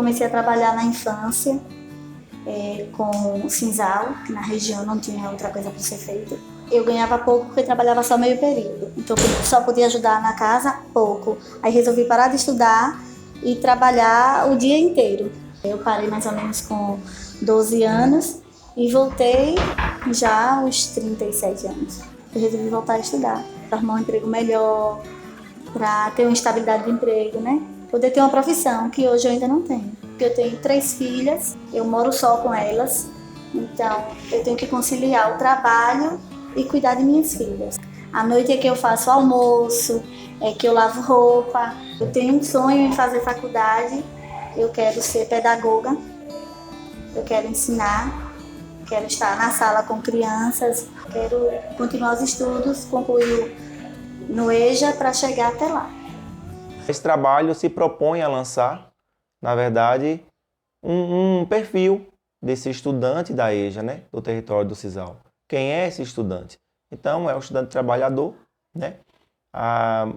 comecei a trabalhar na infância com sisal, que na região não tinha outra coisa para ser feita. Eu ganhava pouco porque trabalhava só meio período, então só podia ajudar na casa pouco. Aí resolvi parar de estudar e trabalhar o dia inteiro. Eu parei mais ou menos com 12 anos e voltei já aos 37 anos. Eu resolvi voltar a estudar, para arrumar um emprego melhor, para ter uma estabilidade de emprego, né? Poder ter uma profissão que hoje eu ainda não tenho. Porque eu tenho 3 filhas, eu moro só com elas, então eu tenho que conciliar o trabalho e cuidar de minhas filhas. À noite é que eu faço almoço, é que eu lavo roupa. Eu tenho um sonho em fazer faculdade, eu quero ser pedagoga, eu quero ensinar, quero estar na sala com crianças, quero continuar os estudos, concluir no EJA para chegar até lá. Esse trabalho se propõe a lançar, na verdade, um perfil desse estudante da EJA, né, do território do Sisal. Quem é esse estudante? Então, é um estudante trabalhador, né?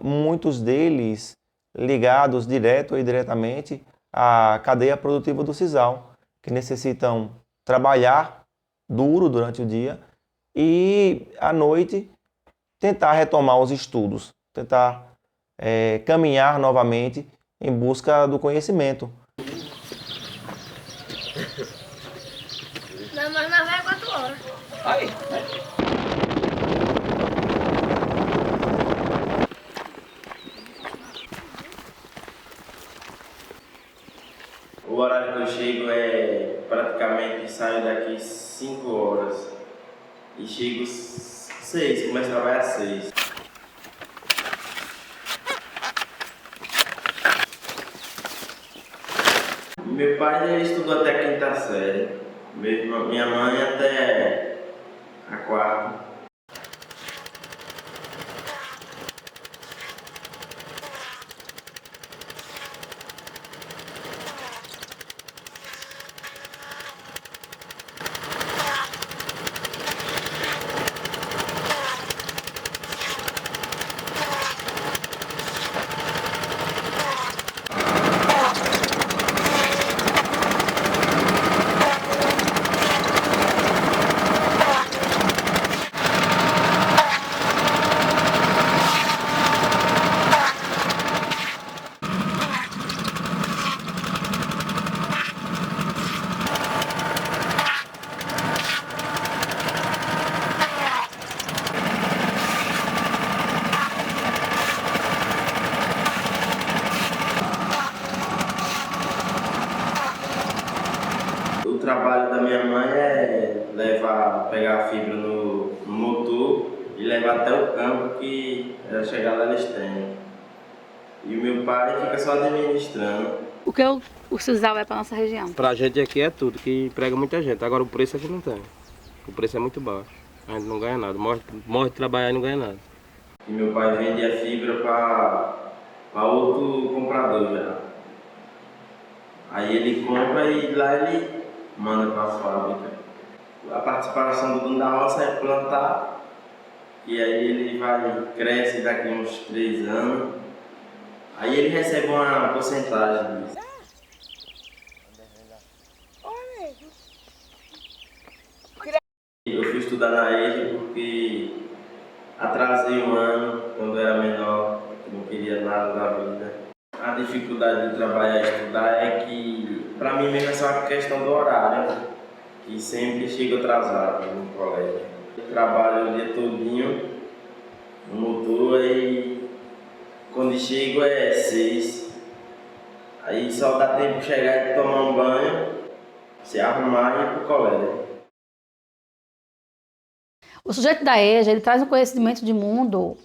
Muitos deles ligados direto ou indiretamente à cadeia produtiva do Sisal, que necessitam trabalhar duro durante o dia e, à noite, tentar retomar os estudos, tentar caminhar novamente em busca do conhecimento. Não, mas não vai 4 horas. Aí. O horário que eu chego praticamente saio daqui 5 horas e chego 6, começo a trabalhar às 6. Meu pai ele estudou até a 5ª série, minha mãe até a 4ª. O trabalho da minha mãe é pegar a fibra no motor e levar até o campo que ela chegar lá eles têm. E o meu pai fica só administrando. O que o sisal é para nossa região? Pra gente aqui é tudo, que emprega muita gente. Agora o preço aqui não tem. O preço é muito baixo. A gente não ganha nada. Morre de trabalhar e não ganha nada. E meu pai vende a fibra para outro comprador já. Aí ele compra e lá ele manda para a fábrica. A participação do dono da roça é plantar, e aí ele cresce daqui uns 3 anos, aí ele recebe uma porcentagem disso. Eu fui estudar na EJA porque atrasei um ano quando eu era menor, não queria nada da vida. A dificuldade de trabalhar e estudar é que, para mim mesmo, é só uma questão do horário, que sempre chego atrasado no colégio. Eu trabalho o dia todinho no motor, aí quando chego é 6. Aí só dá tempo de chegar e tomar um banho, se arrumar e ir pro colégio. O sujeito da EJA, ele traz um conhecimento de mundo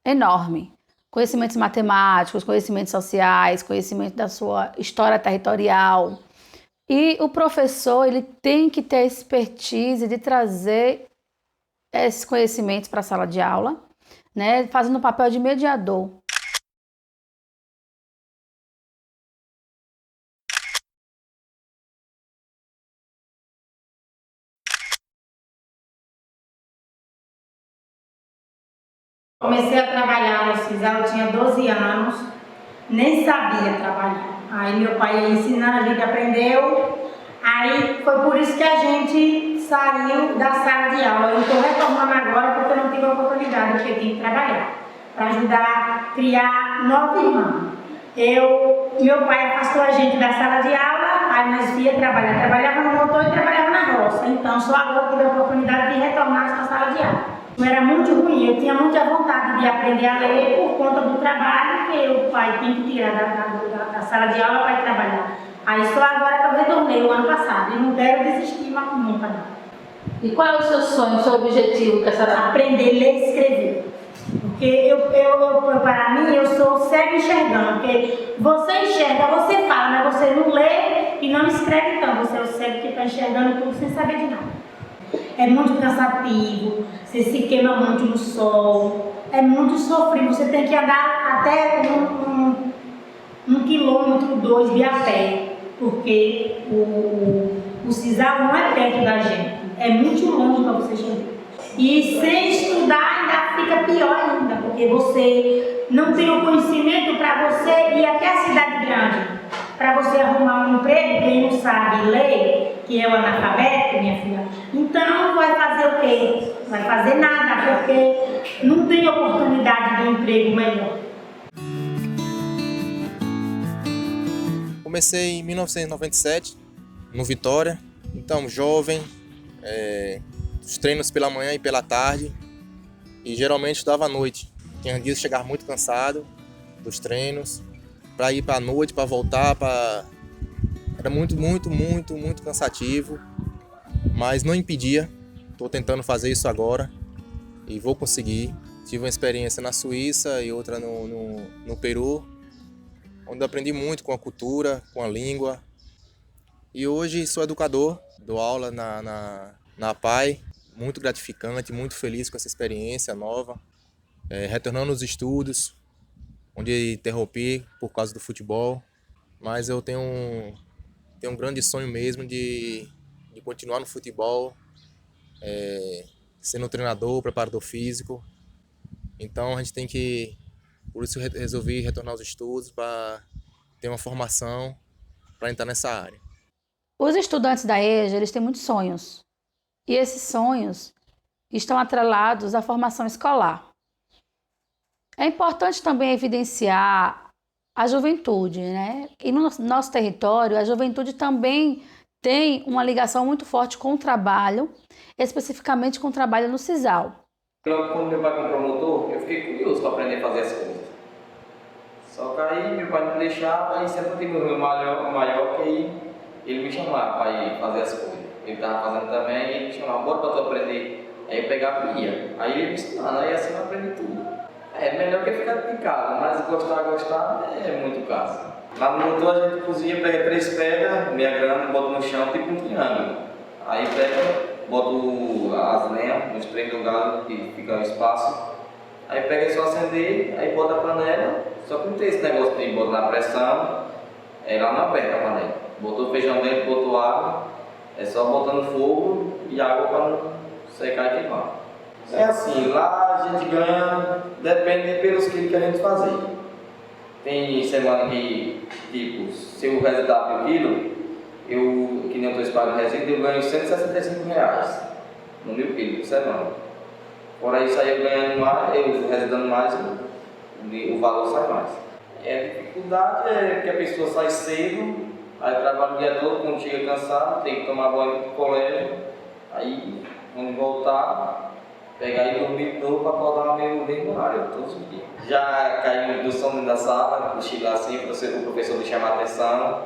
enorme. Conhecimentos matemáticos, conhecimentos sociais, conhecimento da sua história territorial. E o professor, ele tem que ter a expertise de trazer esses conhecimentos para a sala de aula, né, fazendo o papel de mediador. Comecei a trabalhar no sisal, eu tinha 12 anos, nem sabia trabalhar. Aí meu pai ia ensinando, a gente aprendeu. Aí foi por isso que a gente saiu da sala de aula. Eu estou retornando agora porque eu não tive a oportunidade, porque eu tinha que trabalhar para ajudar a criar 9 irmãos. Meu pai afastou a gente da sala de aula, aí nós ia trabalhar. Trabalhava no motor e trabalhava na roça. Então só agora eu tive a oportunidade de retornar para a sala de aula. Era muito ruim, eu tinha muita vontade de aprender a ler por conta do trabalho, que o pai tem que tirar da sala de aula para ir trabalhar. Aí só agora que eu retornei o ano passado e não quero desistir mais nunca. Não. E qual é o seu sonho, o seu objetivo com essa Aprender a ler e escrever. Porque para mim, eu sou cego enxergando. Porque você enxerga, você fala, mas você não lê e não escreve, então. Você é o cego que está enxergando tudo sem saber de nada. É muito cansativo, você se queima muito no sol, é muito sofrido. Você tem que andar até 1 quilômetro, 2 de a pé, porque o sisal não é perto da gente, é muito longe para você chegar. E sem estudar ainda fica pior ainda, porque você não tem o conhecimento para você ir até a cidade grande. Para você arrumar um emprego, quem não sabe ler, que é o analfabeto, minha filha, então vai fazer o quê? Vai fazer nada, porque não tem oportunidade de um emprego melhor. Comecei em 1997, no Vitória, então jovem, os treinos pela manhã e pela tarde, e geralmente estudava à noite. Tinha dias que chegava muito cansado dos treinos, para ir para a noite, para voltar, era muito cansativo, mas não impedia. Estou tentando fazer isso agora e vou conseguir. Tive uma experiência na Suíça e outra no Peru, onde aprendi muito com a cultura, com a língua. E hoje sou educador, dou aula na PAI, muito gratificante, muito feliz com essa experiência nova, retornando aos estudos, onde interrompi por causa do futebol, mas eu tenho um grande sonho mesmo de continuar no futebol, sendo treinador, preparador físico. Então a gente tem que, por isso resolvi retornar aos estudos para ter uma formação para entrar nessa área. Os estudantes da EJA, eles têm muitos sonhos. E esses sonhos estão atrelados à formação escolar. É importante também evidenciar a juventude, né? E no nosso território, a juventude também tem uma ligação muito forte com o trabalho, especificamente com o trabalho no sisal. Logo quando meu pai comprou o motor, eu fiquei curioso para aprender a fazer as coisas. Só que aí meu pai não deixava, e sempre tem meu irmão maior que ele me chamava para ir fazer as coisas. Ele estava fazendo também e ele me chamava, bora para tu aprender. Aí eu pegava e ia. Aí ele me ensinava, aí assim eu aprendi tudo. É melhor que ficar em casa, mas gostar é muito caso. Lá no motor a gente cozinha, pega 3 pedras, meia grande, bota no chão, tipo um triângulo. Aí pega, bota as lenhas nos 3 lugares que fica o espaço. Aí pega só acender, aí bota a panela, só que não tem esse negócio de botar na pressão, lá não aperta a panela. Botou feijão dentro, botou água, é só botando fogo e água para não secar e queimar. É assim, lá a gente ganha, depende pelos quilos que a gente fazer. Tem semana que, tipo, se o resultado do quilo, que nem eu estou espalhando resíduo, eu ganho R$165 no 1000 quilos por semana. Fora isso aí eu ganhando mais, eu residando mais, o valor sai mais. A dificuldade é que a pessoa sai cedo, aí trabalha o dia todo, quando chega cansado, tem que tomar banho do colégio, aí quando voltar, pegar e dormir de novo para acordar no mesmo horário, todos os dias. Já caí do som da sala, cochilar assim, o professor me chamar a atenção.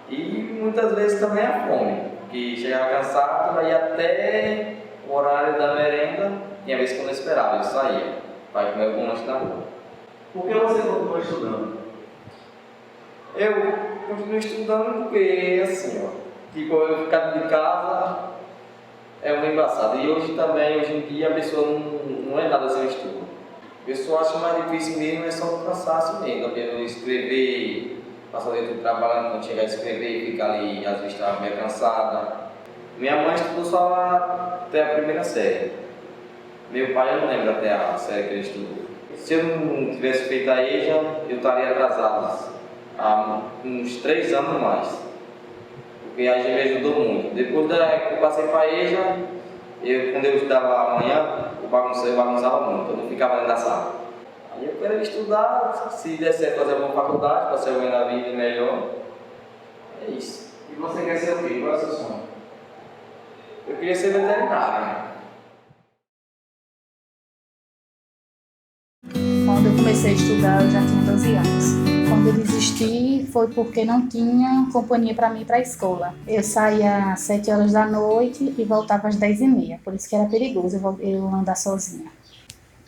E muitas vezes também a fome, que chegava cansado, aí até o horário da merenda, tinha vezes que eu não esperava, eu saía para comer algum lanche na rua. Por que você continuou estudando? Eu continuo estudando porque, assim, tipo, eu ficar de casa é uma embaçada. E hoje em dia, a pessoa não é nada sem estudo. A pessoa acha mais difícil mesmo, é só o cansaço mesmo. Eu escrever, passar o dia todo trabalhando, quando chegar a escrever, ficar ali, às vezes estava meio cansada. Minha mãe estudou só até a 1ª série. Meu pai, eu não lembro até a série que ele estudou. Se eu não tivesse feito a EJA, eu estaria atrasado há uns 3 anos mais. Porque a EJA me ajudou muito. Depois que eu passei para a EJA, quando eu estudava amanhã, eu bagunçava muito, eu não ficava dentro da sala. Aí eu quero estudar, se der certo fazer uma faculdade, para ser alguém na vida melhor. É isso. E você quer ser o quê? Qual é o seu sonho? Eu queria ser veterinário. Quando eu comecei a estudar, eu já tinha 12 anos. Quando eu desisti, foi porque não tinha companhia para mim ir para a escola. Eu saía às 7 horas da noite e voltava às 10h30, por isso que era perigoso eu andar sozinha.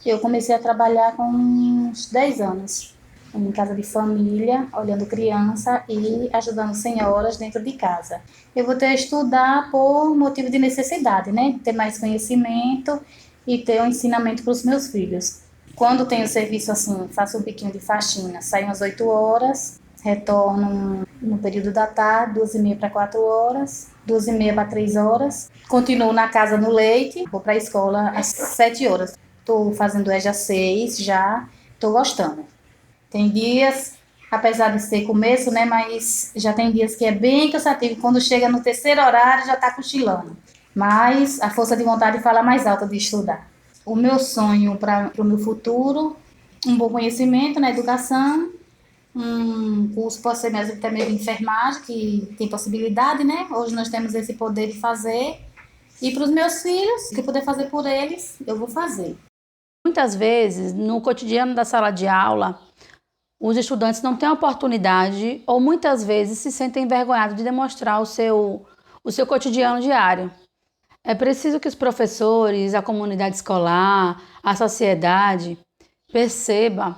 Eu comecei a trabalhar com uns 10 anos, em casa de família, olhando criança e ajudando senhoras dentro de casa. Eu voltei a estudar por motivo de necessidade, né? Ter mais conhecimento e ter um ensinamento para os meus filhos. Quando tenho serviço assim, faço um biquinho de faxina, saio às 8 horas, retorno no período da tarde, 2h30 para 4 horas, 2h30 para 3 horas, continuo na casa no leite, vou para a escola às 7 horas. Estou fazendo EJA 6 já, estou gostando. Tem dias, apesar de ser começo, né, mas já tem dias que é bem cansativo, quando chega no terceiro horário já está cochilando. Mas a força de vontade fala mais alta de estudar. O meu sonho para o meu futuro, um bom conhecimento na educação, um curso pode ser mesmo também de enfermagem, que tem possibilidade, né? Hoje nós temos esse poder de fazer. E para os meus filhos, o que eu puder fazer por eles, eu vou fazer. Muitas vezes, no cotidiano da sala de aula, os estudantes não têm a oportunidade ou muitas vezes se sentem envergonhados de demonstrar o seu cotidiano diário. É preciso que os professores, a comunidade escolar, a sociedade perceba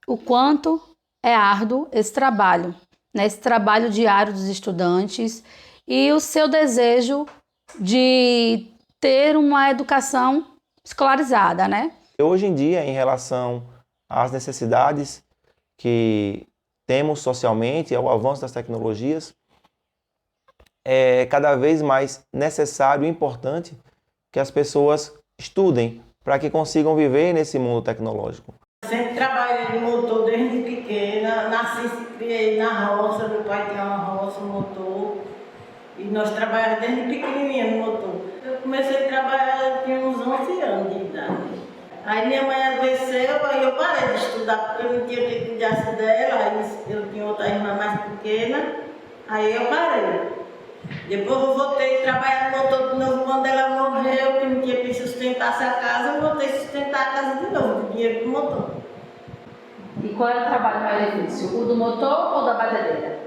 o quanto é árduo esse trabalho, né? Esse trabalho diário dos estudantes e o seu desejo de ter uma educação escolarizada, né? Hoje em dia, em relação às necessidades que temos socialmente, ao avanço das tecnologias, é cada vez mais necessário e importante que as pessoas estudem para que consigam viver nesse mundo tecnológico. Sempre trabalhei no motor desde pequena, nasci e criei na roça, meu pai tinha uma roça, um motor, e nós trabalhávamos desde pequenininha no motor. Eu comecei a trabalhar, eu tinha uns 11 anos de idade. Aí minha mãe adoeceu, aí eu parei de estudar porque eu não tinha quem cuidasse dela, aí eu tinha outra irmã mais pequena, aí eu parei. Depois eu voltei a trabalhar no motor de novo quando ela morreu, que não tinha quem sustentasse a casa, eu voltei a sustentar a casa de novo, com dinheiro do motor. E qual era o trabalho mais difícil? O do motor ou da batedeira?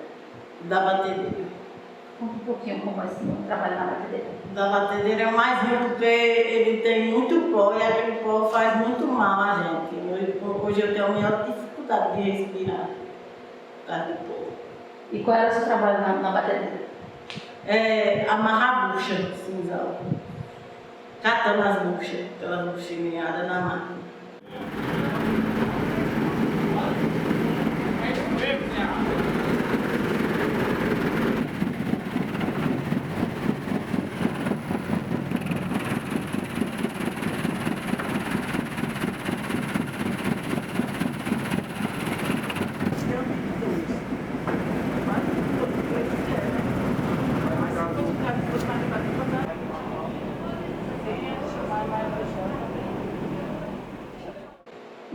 Da batedeira. Conta um pouquinho como é esse trabalho na batedeira. Da batedeira é o mais ruim porque ele tem muito pó e aquele pó faz muito mal a gente. Hoje eu tenho a maior dificuldade de respirar por causa do pó. E qual era o seu trabalho na batedeira? Amarrar a bucha do cinzal. Catando as buchas, aquelas buchinhadas na máquina.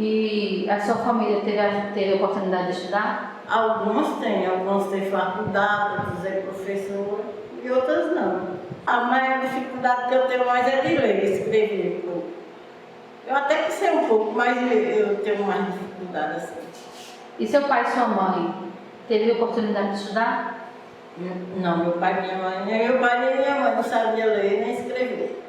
E a sua família teve a oportunidade de estudar? Alguns têm faculdade, outros é professor e outras não. A maior dificuldade que eu tenho mais é de ler e escrever um pouco. Eu até que sei um pouco, mas eu tenho mais dificuldade assim. E seu pai e sua mãe teve a oportunidade de estudar? Não, meu pai e minha mãe, nem meu pai nem minha mãe não sabiam ler nem escrever.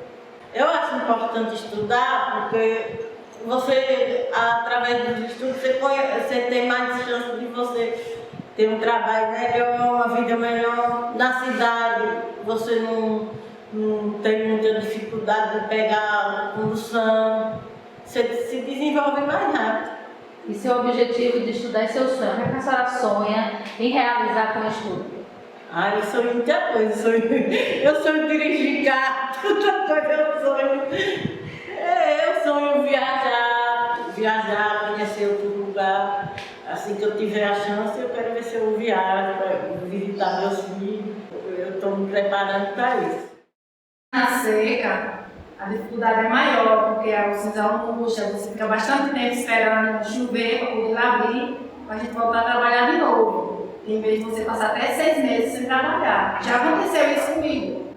Eu acho importante estudar porque você, através dos estudos, você tem mais chance de você ter um trabalho melhor, uma vida melhor. Na cidade, você não tem muita dificuldade de pegar condução, você se desenvolve mais rápido. E seu objetivo de estudar é seu sonho? O que a senhora sonha em realizar com o estudo? Eu sonho muita coisa, eu sonho dirigir carro, toda coisa eu sonho. Eu sonho viajar, conhecer outro lugar. Assim que eu tiver a chance, eu quero ver se eu viagem, para visitar meus filhos. Eu estou me preparando para isso. Na seca, a dificuldade é maior, porque o sisal murcha, você fica bastante tempo esperando chover para poder abrir, para a gente voltar a trabalhar de novo. Em vez de você passar até 6 meses sem trabalhar. Já aconteceu isso comigo.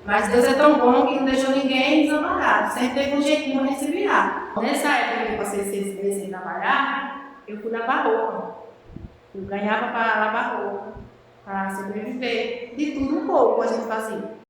Mas Deus é tão bom que não deixou ninguém desamparado. Sempre teve um jeitinho de se virar. Nessa época que eu passei 6 meses sem trabalhar, eu fui lavar roupa. Eu ganhava para lavar roupa, para sobreviver. De tudo um pouco a gente fazia.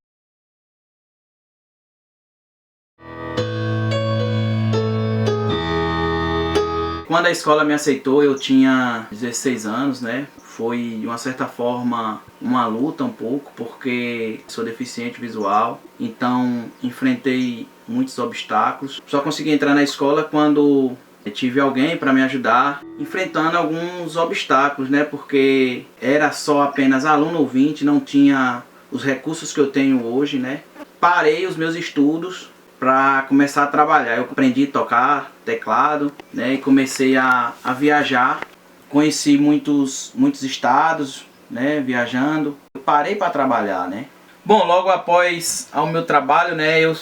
Quando a escola me aceitou, eu tinha 16 anos, né? Foi, de uma certa forma, uma luta um pouco, porque sou deficiente visual, então enfrentei muitos obstáculos. Só consegui entrar na escola quando tive alguém para me ajudar, enfrentando alguns obstáculos, né? Porque era só apenas aluno ouvinte, não tinha os recursos que eu tenho hoje, né? Parei os meus estudos para começar a trabalhar. Eu aprendi a tocar teclado, né, e comecei a viajar. Conheci muitos estados, né, viajando. Eu parei para trabalhar, né. Bom, logo após ao meu trabalho, né, eu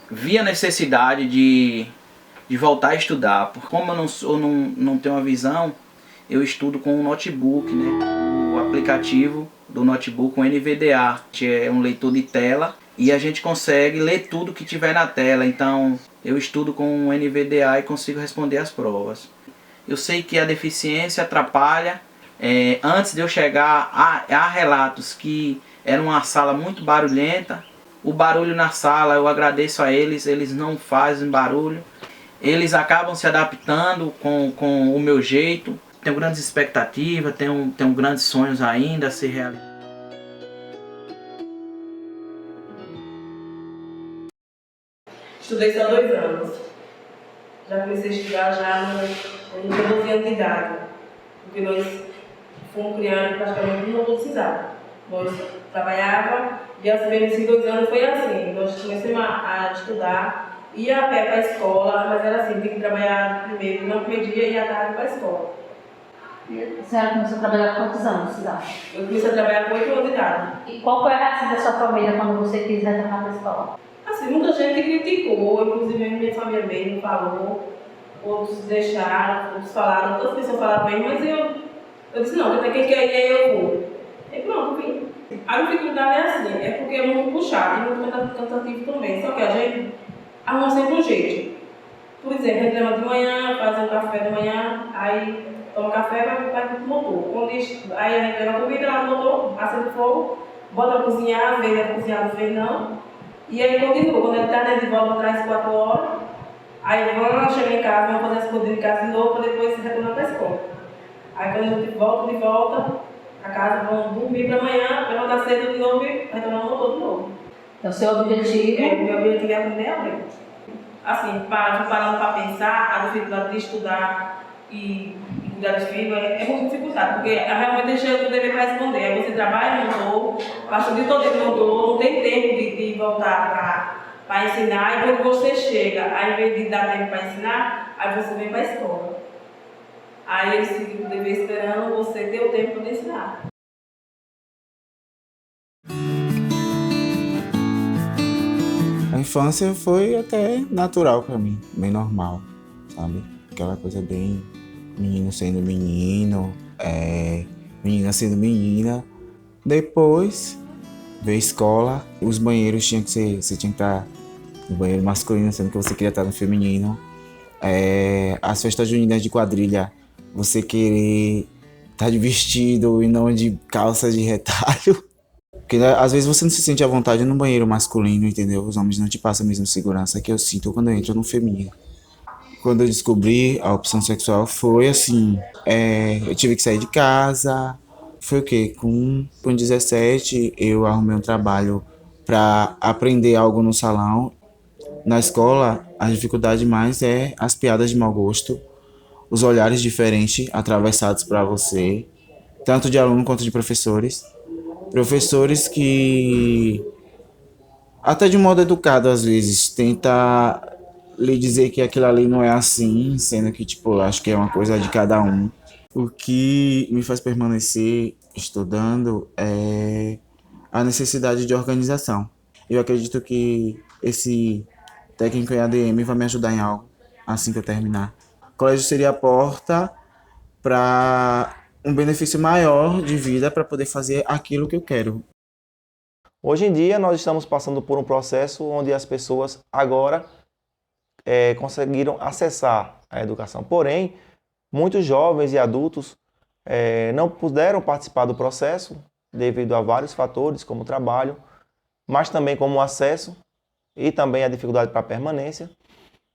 vi a necessidade de voltar a estudar. Porque como eu não tenho uma visão, eu estudo com um notebook, né, o aplicativo do notebook, o NVDA, que é um leitor de tela. E a gente consegue ler tudo que tiver na tela. Então eu estudo com o NVDA e consigo responder as provas. Eu sei que a deficiência atrapalha. Antes de eu chegar, há relatos que era uma sala muito barulhenta. O barulho na sala, eu agradeço a eles, eles não fazem barulho. Eles acabam se adaptando com o meu jeito. Tenho grandes expectativas, tenho grandes sonhos ainda a ser realizados. Estudei só 2 anos. Já comecei a estudar já no 12 anos de idade. Porque nós fomos criando praticamente no novo cisal. Nós trabalhávamos e esses 2 anos foi assim. Nós começamos a estudar, ia a pé para a escola, mas era assim, tinha que trabalhar primeiro no primeiro dia e à tarde para a escola. A senhora começou a trabalhar com quantos anos, Cidade? Eu comecei a trabalhar com 8 anos de idade. E qual foi a reação da sua família quando você quis retornar para a escola? Assim, muita gente criticou, inclusive minha família mesmo falou, outros deixaram, outros falaram, todas as pessoas falaram bem, mas eu disse não, até quem quer ir aí eu vou. E pronto, vim. A dificuldade é assim, é porque é muito puxado e muito cansativo também, só que a gente arruma sempre um jeito. Por exemplo, a gente leva de manhã, faz um café de manhã, aí toma café e vai pro motor. Aí a gente leva a comida lá no motor, acende o fogo, bota para cozinhar, às vezes é cozinhar, às vezes não. E aí continua, quando ele está de volta atrás 4 horas, aí vamos chegar em casa, vamos fazer as coisas de casa de novo, para depois retornar para a escola. Aí quando a gente volta de volta, a casa vamos dormir para amanhã, levantar cedo de novo e retornar o motor de novo. Então, seu objetivo? Meu objetivo é aprender a ler. Assim, parando para pensar, a dificuldade de estudar e cuidar dos filhos é muito dificuldade, porque realmente deixa o dever para responder. Aí você trabalha no motor, passa o dia todo no motor, não tem tempo de voltar para ensinar, e quando você chega, aí, ao invés de dar tempo para ensinar, aí você vem para a escola. Aí eles ficam o dever esperando você ter o tempo para ensinar. A infância foi até natural para mim, bem normal, sabe? Aquela coisa bem menino sendo menino, menina sendo menina. Depois veio a escola, os banheiros tinham que ser, você tinha que estar no banheiro masculino, sendo que você queria estar no feminino. As festas juninas de quadrilha, você querer estar de vestido e não de calça de retalho. Porque às vezes você não se sente à vontade no banheiro masculino, entendeu? Os homens não te passam a mesma segurança que eu sinto quando eu entro no feminino. Quando eu descobri a opção sexual foi assim, eu tive que sair de casa. Foi o quê? Com 17 eu arrumei um trabalho para aprender algo no salão. Na escola, a dificuldade mais é as piadas de mau gosto, os olhares diferentes atravessados para você, tanto de aluno quanto de professores. Professores que, até de modo educado às vezes, tenta lhe dizer que aquilo ali não é assim, sendo que, tipo, acho que é uma coisa de cada um. O que me faz permanecer estudando é a necessidade de organização. Eu acredito que esse técnico em ADM vai me ajudar em algo assim que eu terminar. O colégio seria a porta para um benefício maior de vida para poder fazer aquilo que eu quero. Hoje em dia, nós estamos passando por um processo onde as pessoas agora conseguiram acessar a educação. Porém, muitos jovens e adultos não puderam participar do processo devido a vários fatores, como o trabalho, mas também como o acesso e também a dificuldade para a permanência.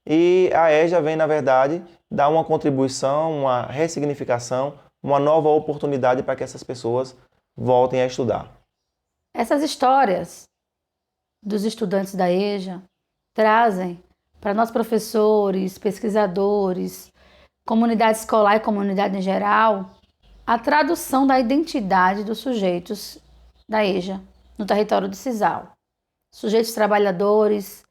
E a EJA vem, na verdade, dar uma contribuição, uma ressignificação, uma nova oportunidade para que essas pessoas voltem a estudar. Essas histórias dos estudantes da EJA trazem para nós professores, pesquisadores, comunidade escolar e comunidade em geral, a tradução da identidade dos sujeitos da EJA no território do Sisal. Sujeitos trabalhadores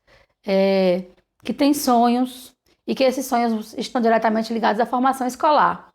que têm sonhos e que esses sonhos estão diretamente ligados à formação escolar.